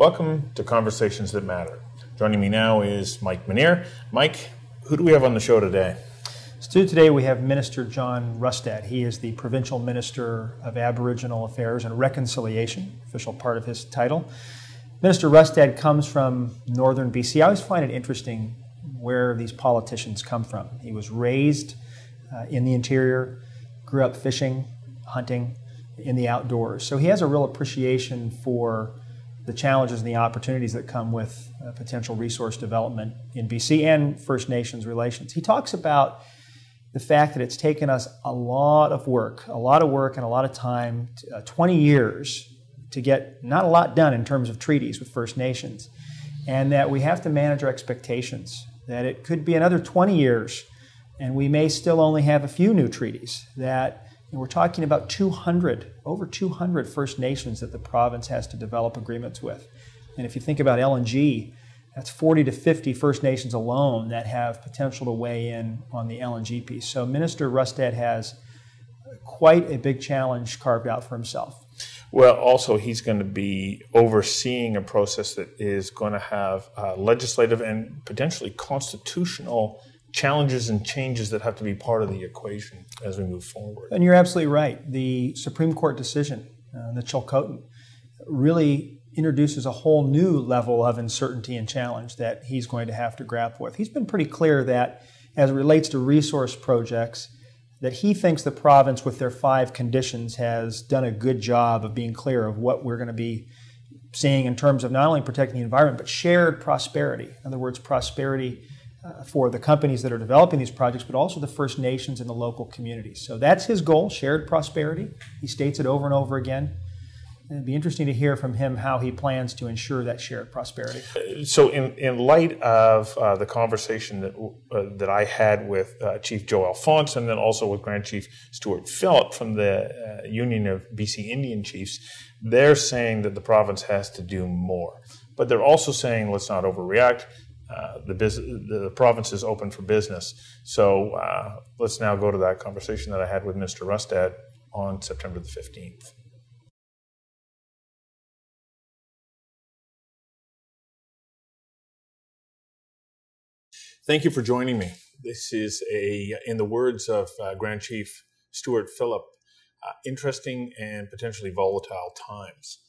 Welcome to Conversations That Matter. Joining me now is Mike McNish. Mike, who do we have on the show today? So today we have Minister John Rustad. He is the Provincial Minister of Aboriginal Affairs and Reconciliation, official part of his title. Minister Rustad comes from northern BC. I always find it interesting where these politicians come from. He was raised in the interior, grew up fishing, hunting, in the outdoors. So he has a real appreciation for the challenges and the opportunities that come with potential resource development in BC and First Nations relations. He talks about the fact that it's taken us a lot of work and a lot of time, 20 years, to get not a lot done in terms of treaties with First Nations, and that we have to manage our expectations, that it could be another 20 years and we may still only have a few new treaties, that we're talking about over 200 First Nations that the province has to develop agreements with. And if you think about LNG, that's 40 to 50 First Nations alone that have potential to weigh in on the LNG piece. So Minister Rustad has quite a big challenge carved out for himself. Well, also he's going to be overseeing a process that is going to have legislative and potentially constitutional challenges and changes that have to be part of the equation as we move forward. And you're absolutely right. The Supreme Court decision, the Tsilhqot'in, really introduces a whole new level of uncertainty and challenge that he's going to have to grapple with. He's been pretty clear that as it relates to resource projects, that he thinks the province with their 5 conditions has done a good job of being clear of what we're going to be seeing in terms of not only protecting the environment, but shared prosperity. In other words, prosperity for the companies that are developing these projects, but also the First Nations and the local communities. So that's his goal, shared prosperity. He states it over and over again. And it'd be interesting to hear from him how he plans to ensure that shared prosperity. So in light of the conversation that I had with Chief Joe Alphonse and then also with Grand Chief Stuart Phillip from the Union of BC Indian Chiefs, they're saying that the province has to do more. But they're also saying, let's not overreact. The province is open for business. So let's now go to that conversation that I had with Mr. Rustad on September the 15th. Thank you for joining me. This is in the words of Grand Chief Stuart Phillip, interesting and potentially volatile times.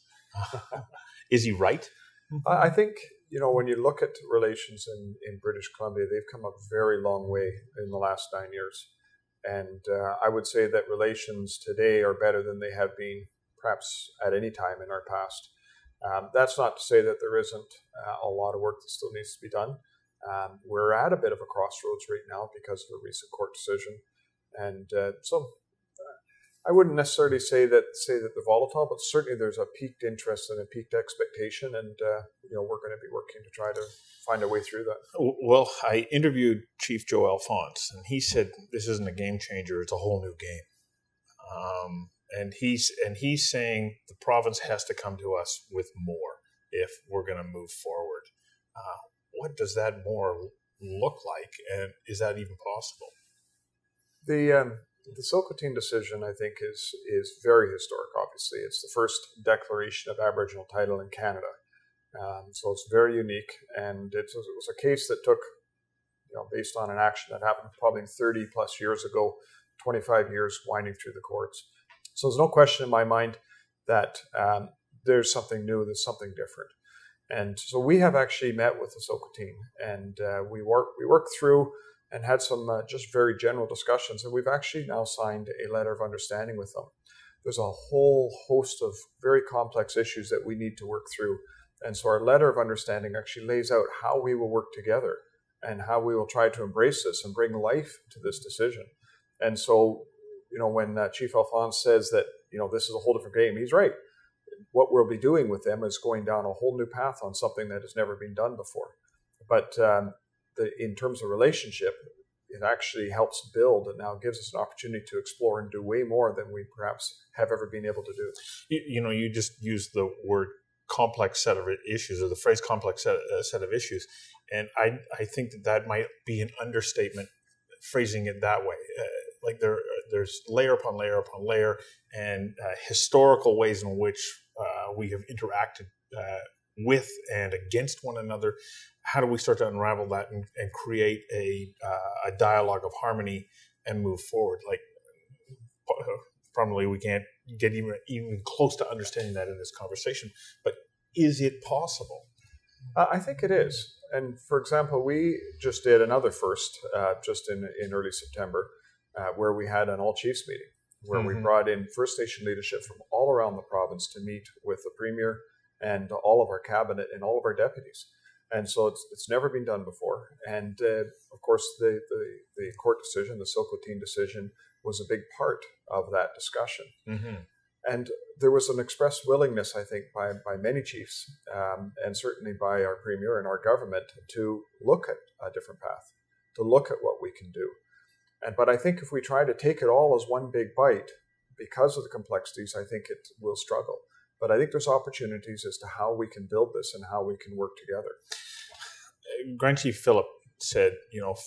Is he right? I think, when you look at relations in British Columbia, they've come a very long way in the last 9 years. And I would say that relations today are better than they have been perhaps at any time in our past. That's not to say that there isn't a lot of work that still needs to be done. We're at a bit of a crossroads right now because of a recent court decision. And so I wouldn't necessarily say that they're volatile, but certainly there's a peaked interest and a peaked expectation, and we're going to be working to try to find a way through that. Well, I interviewed Chief Joe Alphonse, and he said this isn't a game changer; it's a whole new game. And he's saying the province has to come to us with more if we're going to move forward. What does that more look like, and is that even possible? The Tsilhqot'in decision, I think, is very historic, obviously. It's the first declaration of Aboriginal title in Canada. So it's very unique. And it was a case that took, based on an action that happened probably 30 plus years ago, 25 years winding through the courts. So there's no question in my mind that there's something new, there's something different. And so we have actually met with the Tsilhqot'in, and we worked through and had some just very general discussions, and we've actually now signed a letter of understanding with them. There's a whole host of very complex issues that we need to work through, and so our letter of understanding actually lays out how we will work together and how we will try to embrace this and bring life to this decision. And so, when Chief Alphonse says that, this is a whole different game, he's right. What we'll be doing with them is going down a whole new path on something that has never been done before. But in terms of relationship, it actually helps build and now gives us an opportunity to explore and do way more than we perhaps have ever been able to do. You just used the word complex set of issues, or the phrase complex set of issues. And I think that might be an understatement, phrasing it that way. Like there's layer upon layer upon layer, and historical ways in which we have interacted with and against one another? How do we start to unravel that and create a dialogue of harmony and move forward? Like, probably we can't get even close to understanding that in this conversation, but is it possible? I think it is. And for example, we just did another first just in early September where we had an all chiefs meeting where we brought in First Nation leadership from all around the province to meet with the Premier and all of our cabinet and all of our deputies. And so it's never been done before. And of course, the court decision, the Tsilhqot'in decision, was a big part of that discussion. And there was an expressed willingness, I think, by many chiefs, and certainly by our Premier and our government, to look at a different path, to look at what we can do. But I think if we try to take it all as one big bite, because of the complexities, I think it will struggle. But I think there's opportunities as to how we can build this and how we can work together. Grand Chief Phillip said,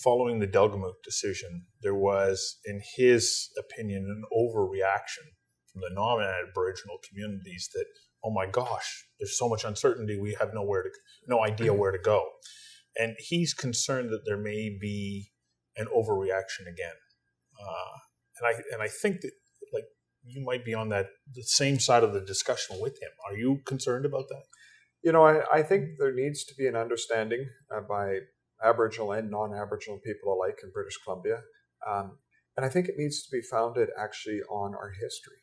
following the Delgamuukw decision, there was, in his opinion, an overreaction from the non-Aboriginal communities that, oh my gosh, there's so much uncertainty, we have no idea where to go. And he's concerned that there may be an overreaction again. And I think that, like, you might be on the same side of the discussion with him. Are you concerned about that? I think there needs to be an understanding by Aboriginal and non-Aboriginal people alike in British Columbia. And I think it needs to be founded actually on our history.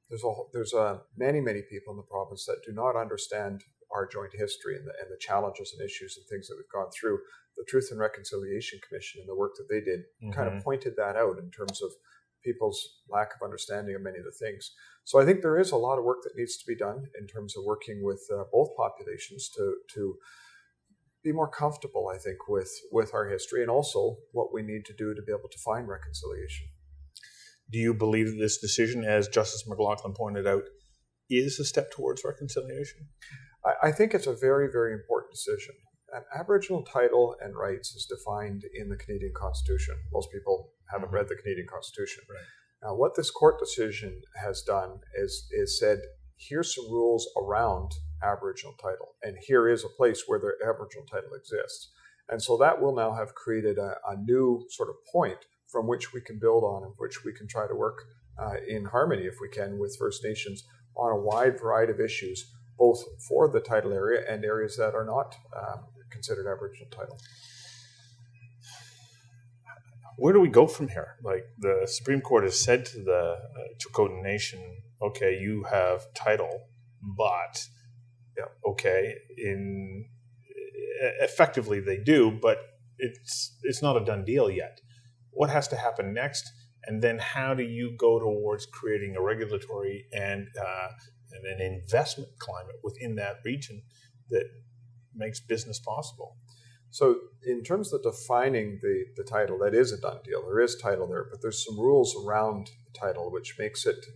There's many people in the province that do not understand our joint history and the challenges and issues and things that we've gone through. The Truth and Reconciliation Commission and the work that they did kind of pointed that out in terms of people's lack of understanding of many of the things. So I think there is a lot of work that needs to be done in terms of working with both populations to be more comfortable, I think, with our history and also what we need to do to be able to find reconciliation. Do you believe that this decision, as Justice McLaughlin pointed out, is a step towards reconciliation? I think it's a very, very important decision. Aboriginal title and rights is defined in the Canadian Constitution. Most people haven't read the Canadian Constitution. Right. Now, what this court decision has done is said, here's some rules around Aboriginal title, and here is a place where the Aboriginal title exists. And so that will now have created a new sort of point from which we can build on and which we can try to work in harmony, if we can, with First Nations on a wide variety of issues, both for the title area and areas that are not considered Aboriginal title. Where do we go from here? Like, the Supreme Court has said to the Tsilhqot'in Nation, okay, you have title, but okay, effectively they do, but it's not a done deal yet. What has to happen next? And then how do you go towards creating a regulatory and an investment climate within that region that makes business possible? So in terms of defining the title, that is a done deal. There is title there, but there's some rules around the title which makes it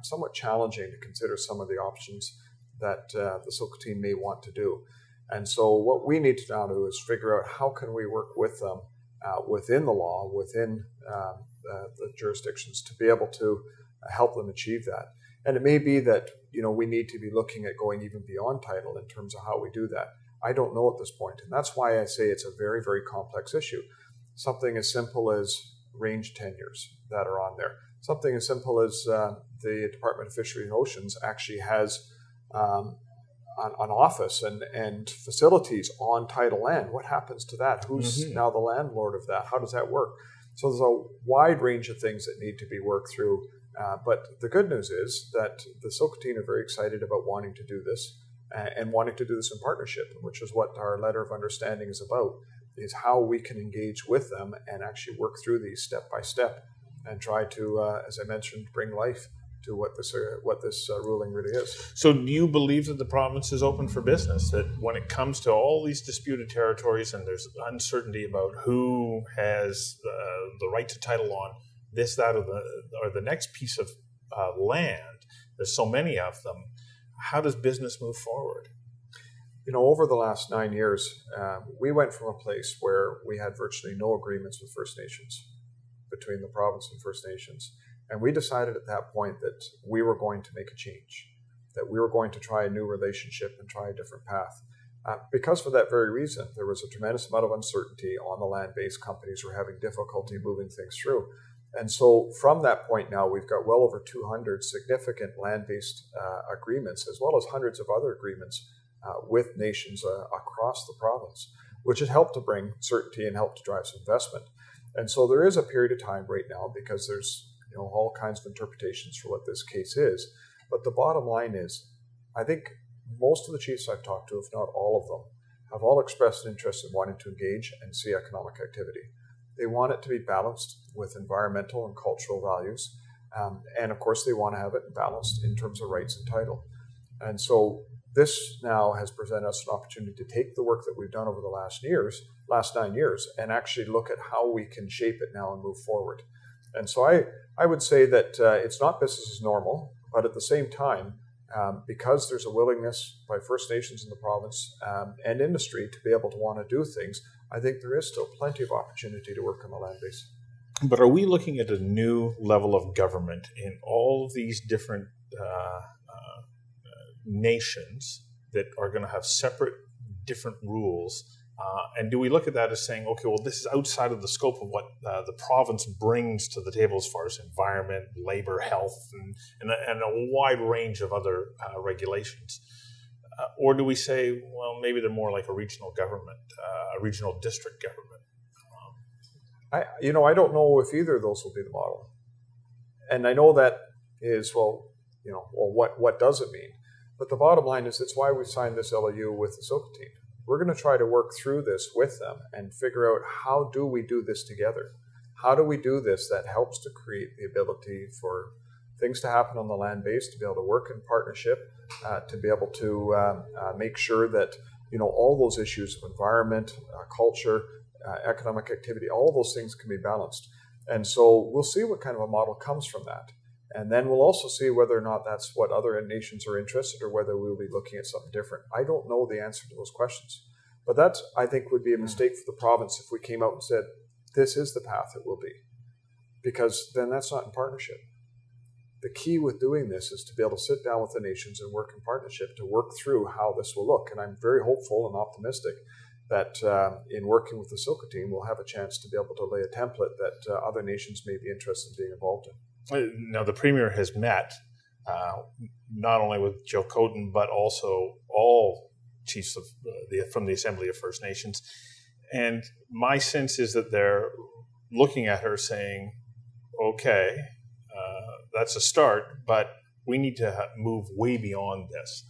somewhat challenging to consider some of the options that the Tsilhqot'in may want to do. And so what we need to now do is figure out how can we work with them within the law, within the jurisdictions, to be able to help them achieve that. And it may be that we need to be looking at going even beyond title in terms of how we do that. I don't know at this point, and that's why I say it's a very, very complex issue. Something as simple as range tenures that are on there. Something as simple as the Department of Fisheries and Oceans actually has an office and facilities on tidal land. What happens to that? Who's now the landlord of that? How does that work? So there's a wide range of things that need to be worked through. But the good news is that the Tsilhqot'in are very excited about wanting to do this and wanting to do this in partnership, which is what our letter of understanding is about, is how we can engage with them and actually work through these step by step and try to, as I mentioned, bring life to what this ruling really is. So do you believe that the province is open for business, that when it comes to all these disputed territories and there's uncertainty about who has the right to title on this, that, or the next piece of land, there's so many of them, how does business move forward? Over the last 9 years, we went from a place where we had virtually no agreements with First Nations, between the province and First Nations. And we decided at that point that we were going to make a change, that we were going to try a new relationship and try a different path. Because for that very reason, there was a tremendous amount of uncertainty on the land-based. Companies were having difficulty moving things through. And so from that point now, we've got well over 200 significant land-based agreements, as well as hundreds of other agreements with nations across the province, which has helped to bring certainty and helped to drive some investment. And so there is a period of time right now, because there's all kinds of interpretations for what this case is. But the bottom line is, I think most of the chiefs I've talked to, if not all of them, have all expressed an interest in wanting to engage and see economic activity. They want it to be balanced with environmental and cultural values. And of course, they want to have it balanced in terms of rights and title. And so this now has presented us an opportunity to take the work that we've done over the last 9 years, and actually look at how we can shape it now and move forward. And so I would say that it's not business as normal, but at the same time, because there's a willingness by First Nations in the province and industry to be able to want to do things, I think there is still plenty of opportunity to work on the land base. But are we looking at a new level of government in all of these different nations that are going to have separate, different rules? And do we look at that as saying, okay, well, this is outside of the scope of what the province brings to the table as far as environment, labor, health, and a wide range of other regulations? Or do we say, well, maybe they're more like a regional government, a regional district government? I don't know if either of those will be the model. And I know that is, what does it mean? But the bottom line is, it's why we signed this LOU with the Tsilhqot'in. We're going to try to work through this with them and figure out, how do we do this together? How do we do this that helps to create the ability for things to happen on the land base, to be able to work in partnership, to be able to make sure that all those issues of environment, culture, economic activity, all of those things can be balanced. And so we'll see what kind of a model comes from that. And then we'll also see whether or not that's what other nations are interested, or whether we'll be looking at something different. I don't know the answer to those questions. But that, I think, would be a mistake for the province if we came out and said, this is the path it will be. Because then that's not in partnership. The key with doing this is to be able to sit down with the nations and work in partnership to work through how this will look. And I'm very hopeful and optimistic that in working with the Tsilhqot'in, we'll have a chance to be able to lay a template that other nations may be interested in being involved in. Now, the Premier has met not only with Tsilhqot'in, but also all chiefs from the Assembly of First Nations. And my sense is that they're looking at her saying, okay, that's a start, but we need to move way beyond this.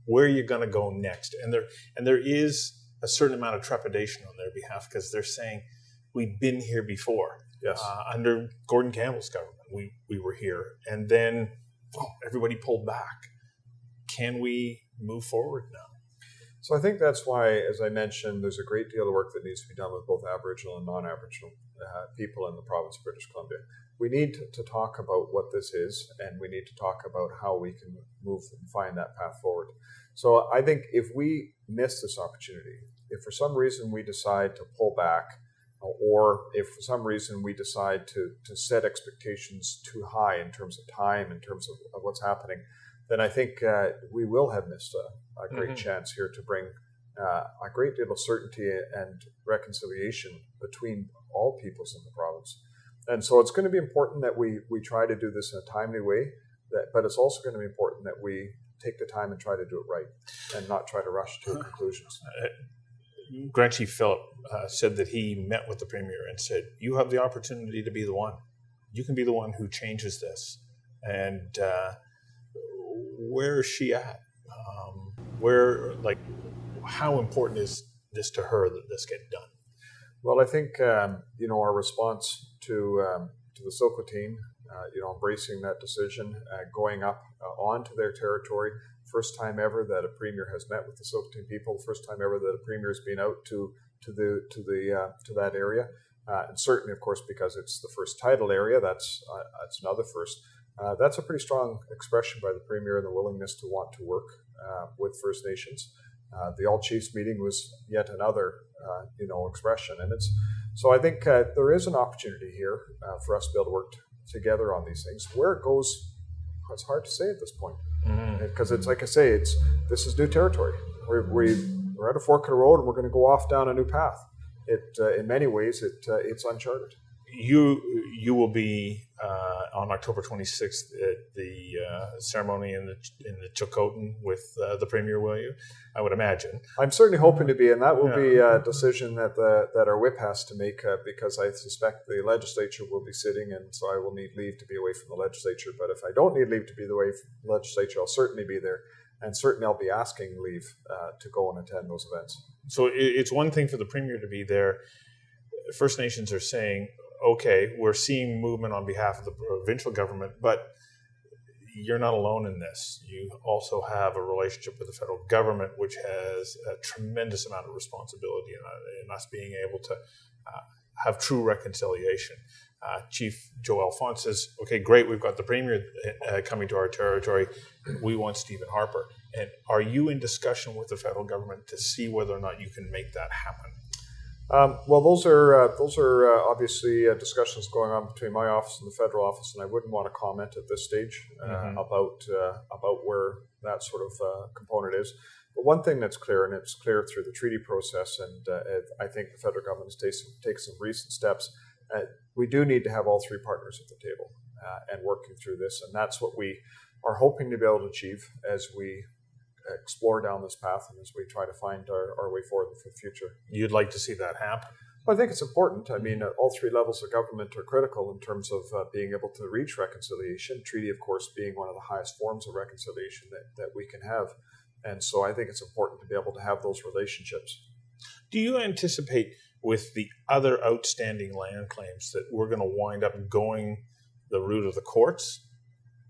Where are you going to go next? And there is a certain amount of trepidation on their behalf, because they're saying, we've been here before. Yes. Under Gordon Campbell's government, we were here, and then everybody pulled back. Can we move forward now? So I think that's why, as I mentioned, there's a great deal of work that needs to be done with both Aboriginal and non-Aboriginal people in the province of British Columbia. We need to talk about what this is, and we need to talk about how we can move and find that path forward. So I think if we miss this opportunity, if for some reason we decide to pull back, or if for some reason we decide to set expectations too high in terms of time, in terms of what's happening, then I think we will have missed a great chance here to bring a great deal of certainty and reconciliation between all peoples in the province. And so it's going to be important that we try to do this in a timely way, but it's also going to be important that we take the time and try to do it right and not try to rush to conclusions. Grand Chief Philip said that he met with the Premier and said, you have the opportunity to be the one. You can be the one who changes this. And where is she at? How important is this to her that this get done? Well, I think, our response to the Tsilhqot'in, embracing that decision, going up onto their territory, first time ever that a Premier has met with the Tsilhqot'in people, first time ever that a Premier has been out to that area. And certainly, of course, because it's the first tidal area, that's another first. That's a pretty strong expression by the Premier and the willingness to want to work with First Nations. The All Chiefs meeting was yet another, expression. And so I think there is an opportunity here for us to be able to work together on these things. Where it goes, it's hard to say at this point. Because it's like I say, this is new territory. We're at a fork in the road, and we're going to go off down a new path. In many ways, it's uncharted. You will be on October 26th at the ceremony in the Tsilhqot'in with the Premier, will you? I would imagine. I'm certainly hoping to be, and that will be a decision that our whip has to make because I suspect the legislature will be sitting, and so I will need leave to be away from the legislature. But if I don't need leave to be away from the legislature, I'll certainly be there, and certainly I'll be asking leave to go and attend those events. So it's one thing for the Premier to be there. First Nations are saying, okay, we're seeing movement on behalf of the provincial government, but you're not alone in this. You also have a relationship with the federal government, which has a tremendous amount of responsibility in us being able to have true reconciliation. Chief Joe Alphonse says, okay, great, we've got the Premier coming to our territory. We want Stephen Harper. And are you in discussion with the federal government to see whether or not you can make that happen? Well, those are obviously discussions going on between my office and the federal office, and I wouldn't want to comment at this stage about where that sort of component is. But one thing that's clear, and it's clear through the treaty process, and I think the federal government has taken some recent steps. We do need to have all three partners at the table and working through this, and that's what we are hoping to be able to achieve as we explore down this path and as we try to find our way forward for the future. You'd like to see that happen? Well, I think it's important. I mean, all three levels of government are critical in terms of being able to reach reconciliation. Treaty, of course, being one of the highest forms of reconciliation that we can have. And so I think it's important to be able to have those relationships. Do you anticipate with the other outstanding land claims that we're going to wind up going the route of the courts,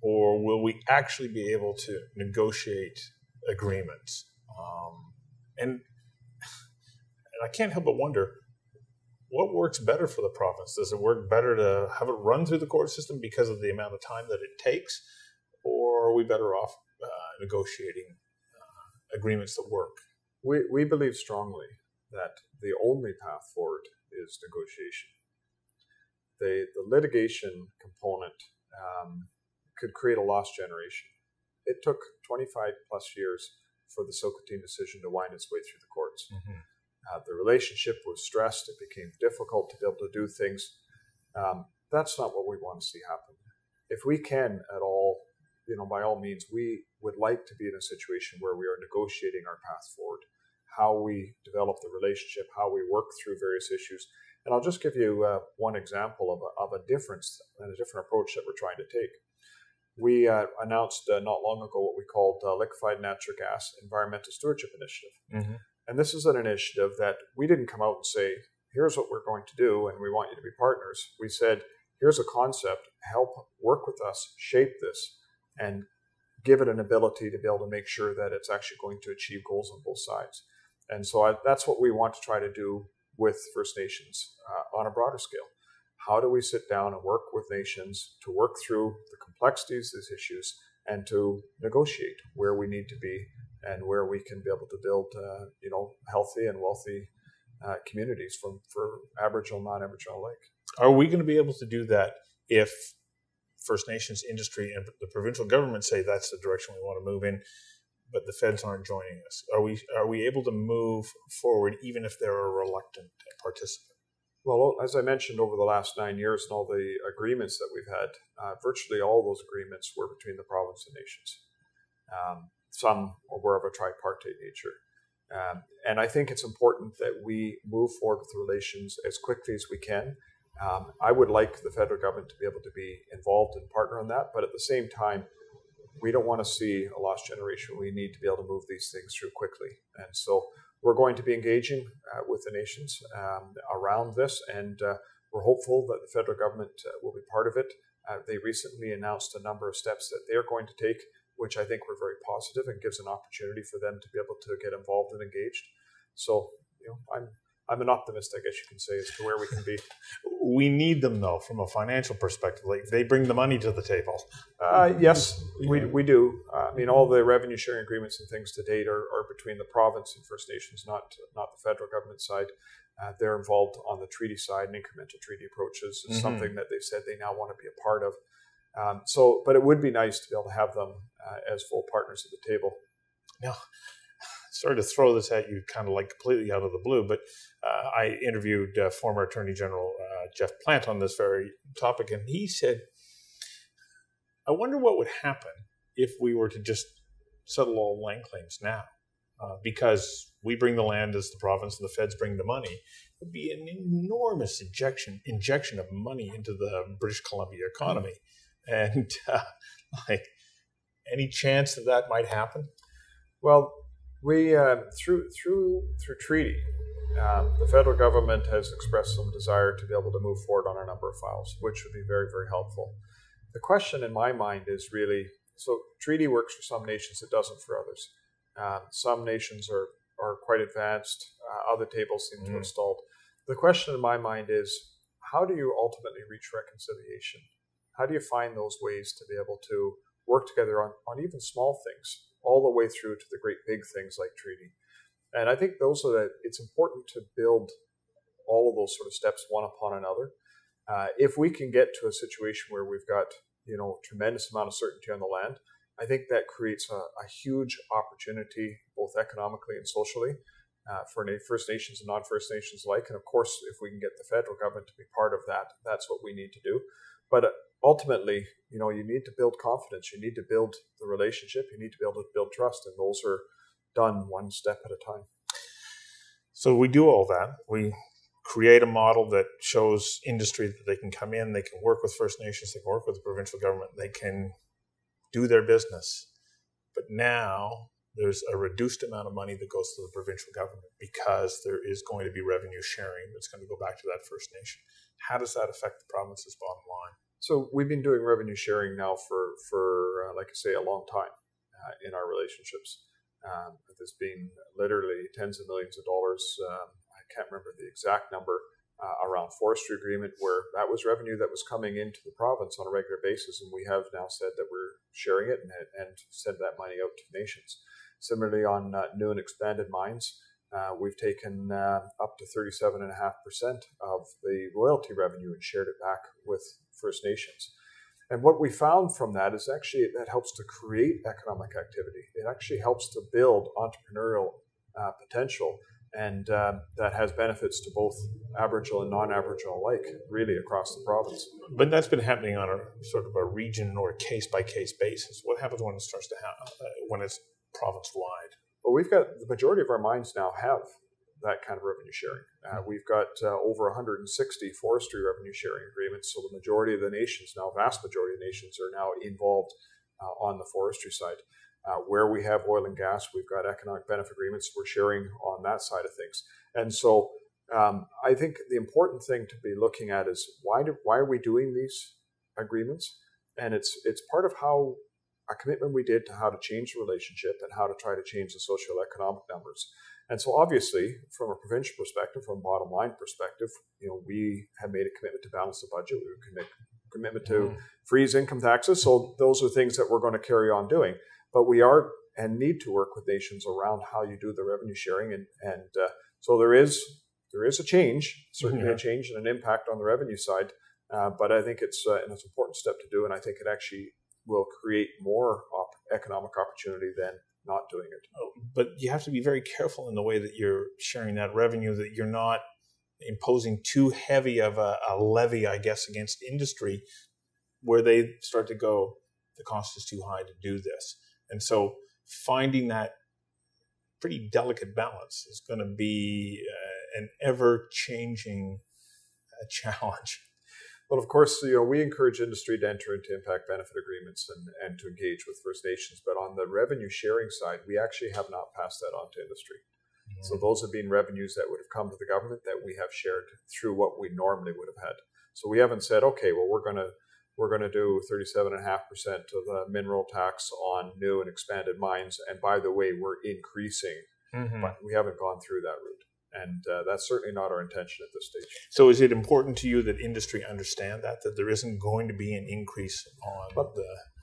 or will we actually be able to negotiate agreements? And I can't help but wonder, what works better for the province? Does it work better to have it run through the court system because of the amount of time that it takes, or are we better off negotiating agreements that work? We believe strongly that the only path forward is negotiation. The litigation component could create a lost generation. It took 25 plus years for the Tsilhqot'in decision to wind its way through the courts. Mm-hmm. The relationship was stressed. It became difficult to be able to do things. That's not what we want to see happen. If we can at all, by all means, we would like to be in a situation where we are negotiating our path forward, how we develop the relationship, how we work through various issues. And I'll just give you one example of a difference and a different approach that we're trying to take. We announced not long ago what we called Liquefied Natural Gas Environmental Stewardship Initiative. Mm-hmm. And this is an initiative that we didn't come out and say, here's what we're going to do and we want you to be partners. We said, here's a concept, help work with us, shape this, and give it an ability to be able to make sure that it's actually going to achieve goals on both sides. And so that's what we want to try to do with First Nations on a broader scale. How do we sit down and work with nations to work through the complexities of these issues and to negotiate where we need to be and where we can be able to build, healthy and wealthy communities for Aboriginal, non-Aboriginal alike. Are we going to be able to do that if First Nations industry and the provincial government say that's the direction we want to move in, but the feds aren't joining us? Are we able to move forward even if they're a reluctant participant? Well, as I mentioned, over the last 9 years and all the agreements that we've had, virtually all those agreements were between the province and nations. Some were of a tripartite nature. And I think it's important that we move forward with the relations as quickly as we can. I would like the federal government to be able to be involved and partner on that, but at the same time, we don't want to see a lost generation. We need to be able to move these things through quickly. And so we're going to be engaging with the nations around this, and we're hopeful that the federal government will be part of it. They recently announced a number of steps that they're going to take, which I think were very positive and gives an opportunity for them to be able to get involved and engaged. So, I'm an optimist, I guess you can say, as to where we can be. We need them, though, from a financial perspective. Like, they bring the money to the table. Yes, we do. All the revenue sharing agreements and things to date are between the province and First Nations, not the federal government side. They're involved on the treaty side, and incremental treaty approaches is something that they've said they now want to be a part of. But it would be nice to be able to have them as full partners at the table. Now, sorry to throw this at you kind of like completely out of the blue, but I interviewed former Attorney General Jeff Plant on this very topic, and he said, I wonder what would happen if we were to just settle all land claims now. Because we bring the land as the province and the feds bring the money. It would be an enormous injection of money into the British Columbia economy. And any chance that might happen? Well, we through treaty, the federal government has expressed some desire to be able to move forward on a number of files, which would be very, very helpful. The question in my mind is really, so treaty works for some nations, it doesn't for others. Some nations are quite advanced, other tables seem to have stalled. The question in my mind is, how do you ultimately reach reconciliation? How do you find those ways to be able to work together on even small things, all the way through to the great big things like treaty? And I think it's important to build all of those sort of steps one upon another. If we can get to a situation where we've got, tremendous amount of certainty on the land, I think that creates a huge opportunity, both economically and socially, for First Nations and non-First Nations alike. And of course, if we can get the federal government to be part of that, that's what we need to do. But ultimately, you need to build confidence. You need to build the relationship. You need to be able to build trust. And those are done one step at a time. So we do all that. We create a model that shows industry that they can come in, they can work with First Nations, they can work with the provincial government, they can do their business. But now there's a reduced amount of money that goes to the provincial government because there is going to be revenue sharing that's going to go back to that First Nation. How does that affect the province's bottom line? So we've been doing revenue sharing now for like I say, a long time in our relationships. There's been literally tens of millions of dollars. I can't remember the exact number around forestry agreement, where that was revenue that was coming into the province on a regular basis, and we have now said that we're sharing it and send that money out to nations. Similarly, on new and expanded mines, we've taken up to 37.5% of the royalty revenue and shared it back with First Nations. And what we found from that is actually that helps to create economic activity. It actually helps to build entrepreneurial potential, and that has benefits to both Aboriginal and non-Aboriginal alike, really across the province. But that's been happening on a sort of a region or case-by-case basis. What happens when it starts to happen, when it's province-wide? Well, we've got the majority of our mines now have that kind of revenue sharing. We've got over 160 forestry revenue sharing agreements, so the majority of the nations now, vast majority of the nations, are now involved on the forestry side. Where we have oil and gas, we've got economic benefit agreements. We're sharing on that side of things. And so I think the important thing to be looking at is why are we doing these agreements? And it's part of how a commitment we did to how to change the relationship and how to try to change the socioeconomic numbers. And so obviously, from a provincial perspective, from a bottom line perspective, we have made a commitment to balance the budget. We have a commitment to freeze income taxes. So those are things that we're going to carry on doing. But we are and need to work with nations around how you do the revenue sharing. And so there is a change, certainly a change and an impact on the revenue side. But I think it's an important step to do. And I think it actually will create more economic opportunity than not doing it. But you have to be very careful in the way that you're sharing that revenue, that you're not imposing too heavy of a levy, I guess, against industry where they start to go, the cost is too high to do this. And so finding that pretty delicate balance is going to be an ever-changing challenge. Well, of course, we encourage industry to enter into impact benefit agreements and to engage with First Nations. But on the revenue sharing side, we actually have not passed that on to industry. Mm-hmm. So those have been revenues that would have come to the government that we have shared through what we normally would have had. So we haven't said, okay, well, we're going to do 37.5% of the mineral tax on new and expanded mines. And by the way, we're increasing, but we haven't gone through that route. And that's certainly not our intention at this stage. So is it important to you that industry understand that there isn't going to be an increase on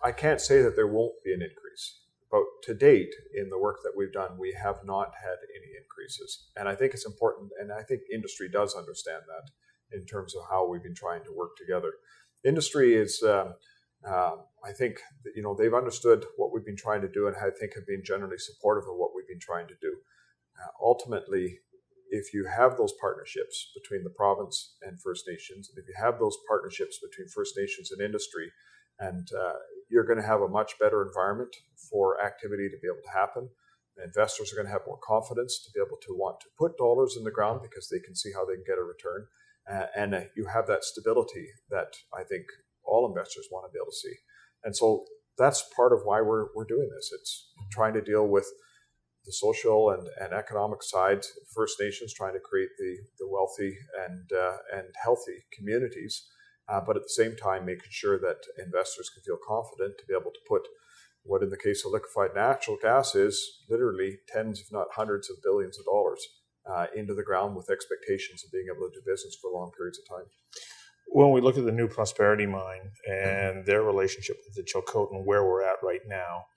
I can't say that there won't be an increase. But to date, in the work that we've done, we have not had any increases. And I think it's important, and I think industry does understand that in terms of how we've been trying to work together. Industry is, I think that, they've understood what we've been trying to do, and I think have been generally supportive of what we've been trying to do. Ultimately, if you have those partnerships between the province and First Nations, and if you have those partnerships between First Nations and industry, and you're going to have a much better environment for activity to be able to happen. Investors are going to have more confidence to be able to want to put dollars in the ground because they can see how they can get a return. And you have that stability that I think all investors want to be able to see. And so that's part of why we're doing this. It's trying to deal with the social and economic side of First Nations, trying to create the wealthy and healthy communities, but at the same time making sure that investors can feel confident to be able to put what in the case of liquefied natural gas is literally tens, if not hundreds of billions of dollars into the ground with expectations of being able to do business for long periods of time. When we look at the New Prosperity Mine and their relationship with the Tsilhqot'in, where we're at right now,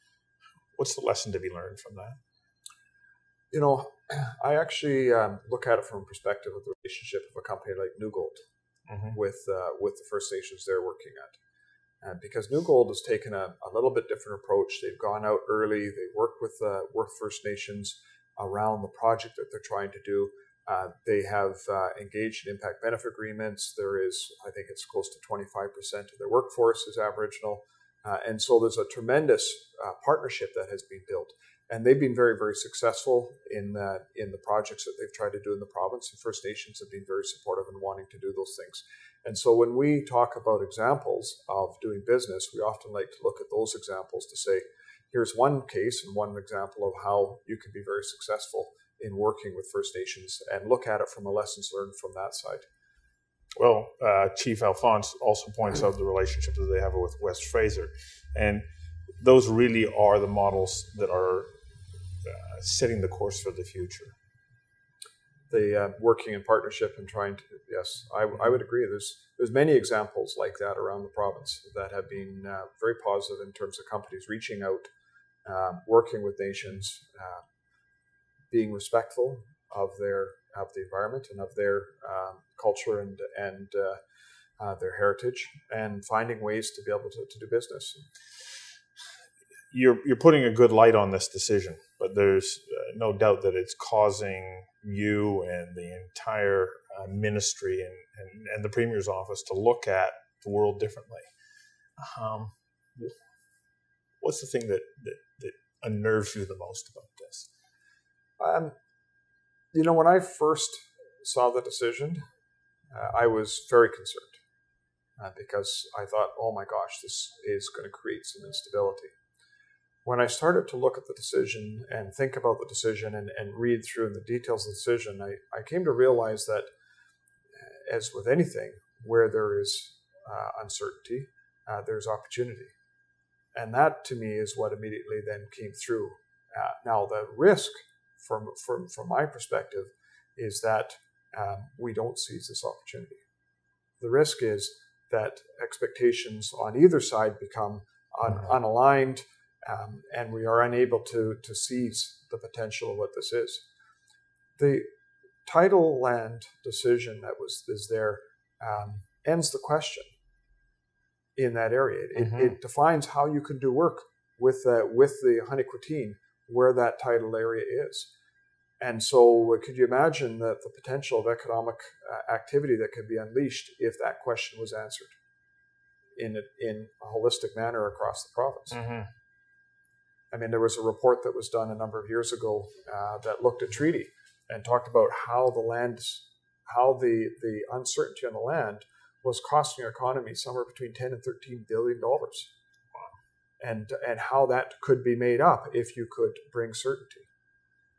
what's the lesson to be learned from that? I actually look at it from a perspective of the relationship of a company like New Gold with the First Nations they're working at. Because New Gold has taken a little bit different approach. They've gone out early. They worked with First Nations around the project that they're trying to do. They have engaged in impact benefit agreements. There is, I think it's close to 25% of their workforce is Aboriginal. And so there's a tremendous partnership that has been built. And they've been very, very successful in the projects that they've tried to do in the province. And First Nations have been very supportive in wanting to do those things. And so when we talk about examples of doing business, we often like to look at those examples to say, here's one case and one example of how you can be very successful in working with First Nations, and look at it from a lessons learned from that side. Well, Chief Alphonse also points out the relationship that they have with West Fraser. And those really are the models that are setting the course for the future. The working in partnership and trying to, yes, I would agree. There's many examples like that around the province that have been very positive in terms of companies reaching out, working with nations, being respectful of the environment and of their culture and their heritage, and finding ways to be able to do business. You're putting a good light on this decision, but there's no doubt that it's causing you and the entire ministry and the Premier's office to look at the world differently. What's the thing that unnerves you the most about this? When I first saw the decision, I was very concerned because I thought, oh my gosh, this is going to create some instability. When I started to look at the decision and think about the decision and read through the details of the decision, I came to realize that, as with anything, where there is uncertainty, there's opportunity. And that, to me, is what immediately then came through. Now, the risk, from my perspective, is that we don't seize this opportunity. The risk is that expectations on either side become unaligned, and we are unable to seize the potential of what this is. The tidal land decision that is there ends the question in that area. It defines how you can do work with the Tsilhqot'in where that tidal area is. And so could you imagine that the potential of economic activity that could be unleashed if that question was answered in a holistic manner across the province? I mean, there was a report that was done a number of years ago that looked at treaty and talked about how the uncertainty on the land was costing our economy somewhere between $10 and $13 billion. And how that could be made up if you could bring certainty.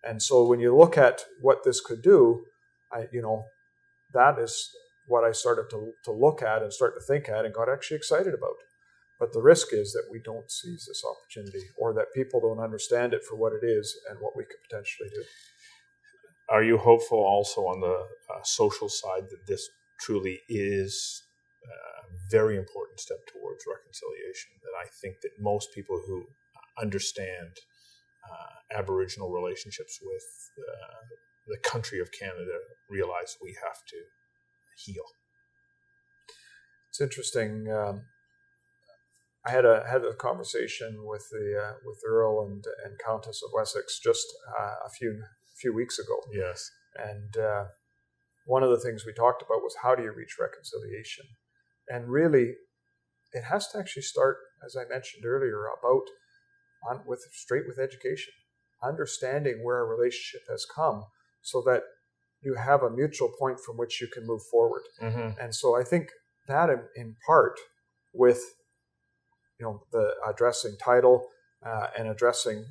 And so when you look at what this could do, that is what I started to look at and start to think at and got actually excited about. But the risk is that we don't seize this opportunity, or that people don't understand it for what it is and what we could potentially do. Are you hopeful also on the social side that this truly is a very important step towards reconciliation? That I think that most people who understand Aboriginal relationships with the country of Canada realize we have to heal. It's interesting. I had a conversation with the with Earl and Countess of Wessex just a few weeks ago. Yes. And one of the things we talked about was how do you reach reconciliation? And really, it has to actually start, as I mentioned earlier, straight with education, understanding where a relationship has come, so that you have a mutual point from which you can move forward. Mm-hmm. And so I think that in part with the addressing title and addressing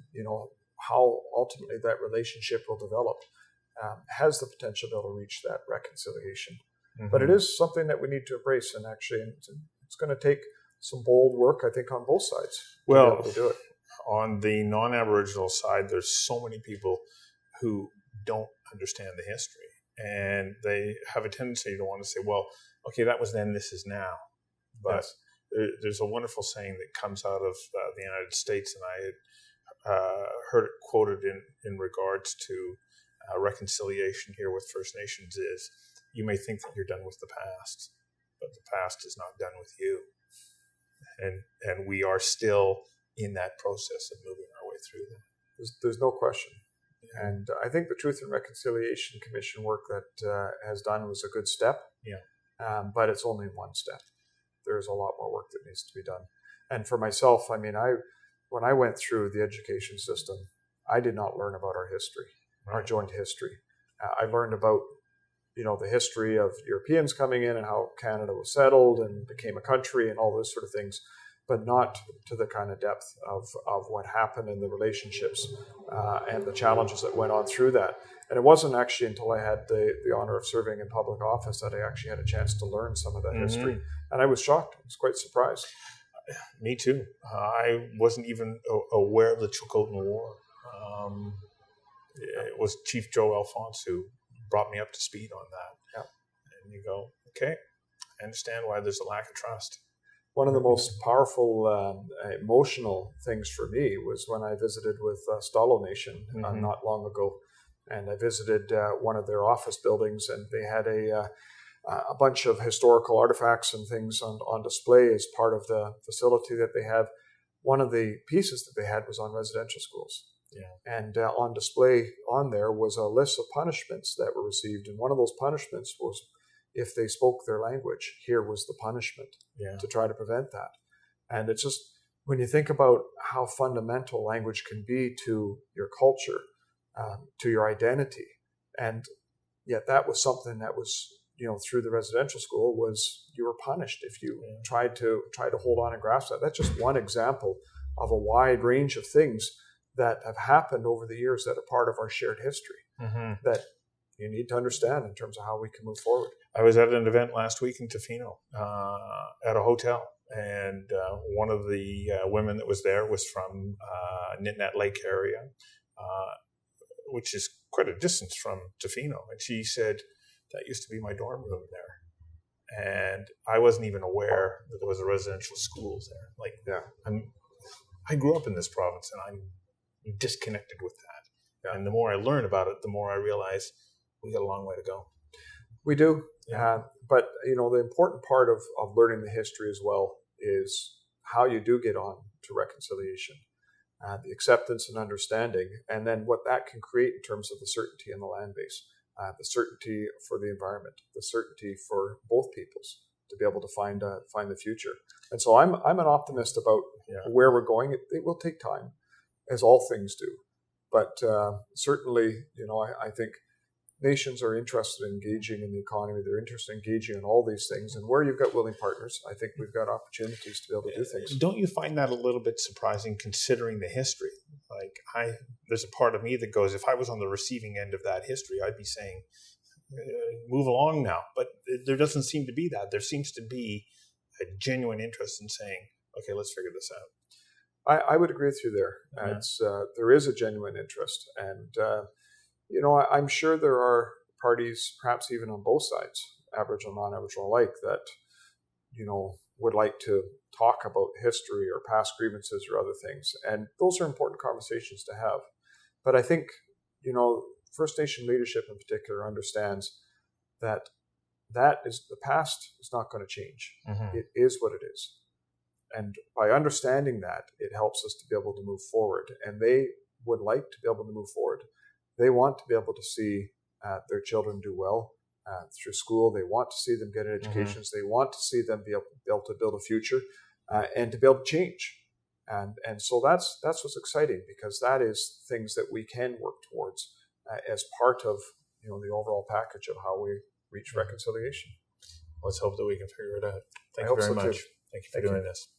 how ultimately that relationship will develop has the potential to reach that reconciliation. Mm-hmm. But it is something that we need to embrace, and actually it's going to take some bold work, I think, on both sides to be able to do it. On the non-Aboriginal side, there's so many people who don't understand the history, and they have a tendency to want to say, well, okay, that was then, this is now. But yes. There's a wonderful saying that comes out of the United States, and I had heard it quoted in regards to reconciliation here with First Nations is, you may think that you're done with the past, but the past is not done with you. And we are still in that process of moving our way through that. There's no question. Yeah. And I think the Truth and Reconciliation Commission work that has done was a good step. Yeah. But it's only one step. There's a lot more work that needs to be done. And for myself, I mean, when I went through the education system, I did not learn about our history, our joint history. I learned about, the history of Europeans coming in and how Canada was settled and became a country and all those sort of things, but not to the kind of depth of what happened in the relationships and the challenges that went on through that. And it wasn't actually until I had the honor of serving in public office that I actually had a chance to learn some of that history. And I was shocked. I was quite surprised. Me too. I wasn't even aware of the Tsilhqot'in War. It was Chief Joe Alphonse who brought me up to speed on that. Yeah. And you go, okay, I understand why there's a lack of trust. One of the most powerful emotional things for me was when I visited with Stalo Nation not long ago. And I visited one of their office buildings, and they had a bunch of historical artifacts and things on display as part of the facility that they have. One of the pieces that they had was on residential schools. Yeah. And on display on there was a list of punishments that were received. And one of those punishments was, if they spoke their language, here was the punishment to try to prevent that. And it's just, when you think about how fundamental language can be to your culture, to your identity, and yet that was something that was, through the residential school, was you were punished if you tried to hold on and grasp that. That's just one example of a wide range of things that have happened over the years that are part of our shared history that you need to understand in terms of how we can move forward. I was at an event last week in Tofino at a hotel, and one of the women that was there was from Nitnat Lake area, which is quite a distance from Tofino. And she said, that used to be my dorm room there. And I wasn't even aware that there was a residential school there. I grew up in this province, and I'm disconnected with that. Yeah. And the more I learn about it, the more I realize we got a long way to go. We do. But, the important part of learning the history as well is how you do get on to reconciliation, the acceptance and understanding, and then what that can create in terms of the certainty in the land base, the certainty for the environment, the certainty for both peoples to be able to find the future. And so I'm an optimist about where we're going. It will take time, as all things do. But certainly, I think nations are interested in engaging in the economy. They're interested in engaging in all these things. And where you've got willing partners, I think we've got opportunities to be able to do things. Don't you find that a little bit surprising, considering the history? There's a part of me that goes, if I was on the receiving end of that history, I'd be saying, move along now. But there doesn't seem to be that. There seems to be a genuine interest in saying, okay, let's figure this out. I would agree with you there. There is a genuine interest. And, I'm sure there are parties, perhaps even on both sides, Aboriginal, non-Aboriginal alike, that, would like to talk about history or past grievances or other things. And those are important conversations to have. But I think, First Nation leadership in particular understands that is the past is not going to change. It is what it is. And by understanding that, it helps us to be able to move forward. And they would like to be able to move forward. They want to be able to see their children do well through school. They want to see them get an education. They want to see them be able to build a future and to be able to change. And so that's what's exciting, because that is things that we can work towards as part of the overall package of how we reach reconciliation. Let's hope that we can figure it out. Thank you very much. Thank you for doing this.